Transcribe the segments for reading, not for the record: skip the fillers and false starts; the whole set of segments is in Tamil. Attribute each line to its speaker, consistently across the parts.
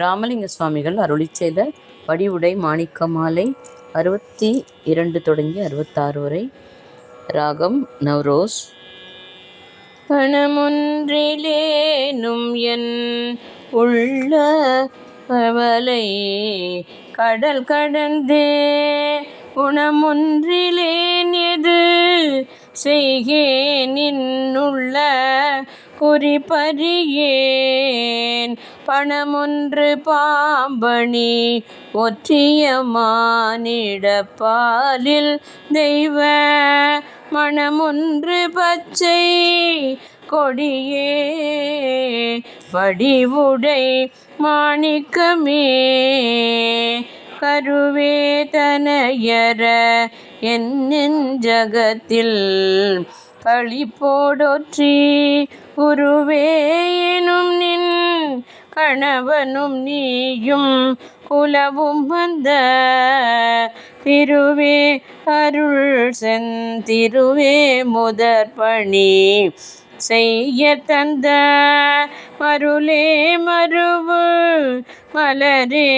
Speaker 1: ராமலிங்க சுவாமிகள் அருளி செய்த வடிவுடை மாணிக்க மாலை 62 தொடங்கி 66 வரை. ராகம் நவ்ரோஸ். பணமொன்றிலேனும் என் உள்ள அவலை கடல் கடந்தே குணமொன்றிலேன் எது செய்கேன் நின்னுள்ள குறிப்பறியேன். பணமொன்று பாம்பணி ஒற்றிய மானிடப்பாலில் தெய்வ மணமொன்று பச்சை கொடியே வடிவுடை மாணிக்கமே கருவே தனையற என் நெஞ்சகத்தில் களிப்போடொற்றி உருவே எனும் நின் கணவனும் நீயும் குலவும் வந்த திருவே அருள் செந்திருவே முதற்பணி செய்ய தந்த மருளே மருவு மலரே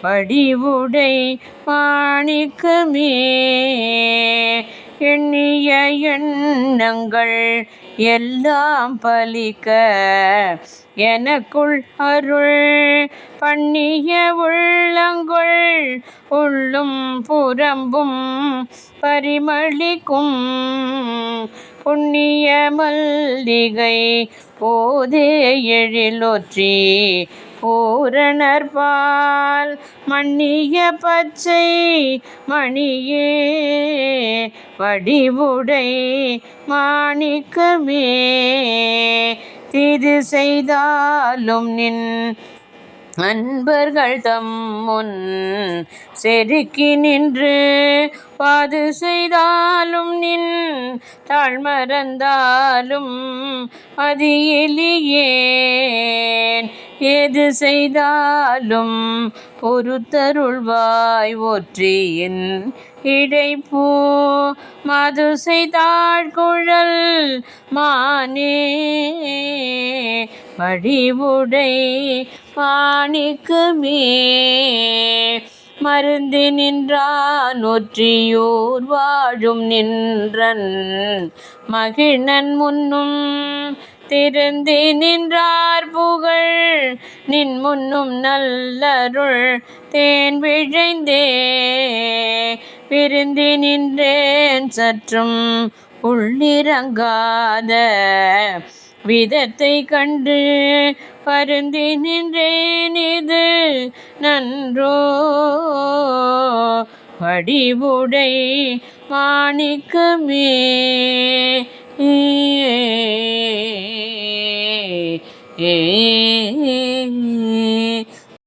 Speaker 1: வடிவுடை மாணிக்கமே எண்ணிய எண்ணங்கள் எல்லாம் பலிக்க எனக்குள் அருள் பண்ணிய உள்ளங்கொள் உள்ளும் புறம்பும் பரிமளிக்கும் புண்ணிய மல்லிகை போதே எழிலொற்றி பூரணர்பால் மன்னிய பச்சை மணியே வடிவுடை மாணிக்கமே தீது செய்தாலும் நின் அன்பர்கள் தம்முன் செருக்கி நின்று பாது செய்தாலும் நின் தாழ்மறந்தாலும் மதியெளியேன். ஏது செய்தாலும் பொறுத்தருள்வாய் ஒற்றியின் இடைப்பூ மது செய்தாழ்குழல் மானே வடிவுடை மாணிக்கமே மருந்தி நின்றான் ஒற்றியூர் வாழும் நின்றன் மகிழ்நன் முன்னும் திருந்தி நின்றார் புகழ் நின் முன்னும் நல்லருள் தேன் விழைந்தே விருந்தி நின்றேன் சற்றும் உள்ளிறங்காத விதத்தை கண்டு பருந்தி நின்றேன் இது நன்றோ வடிவுடை மாணிக்கமே ஏ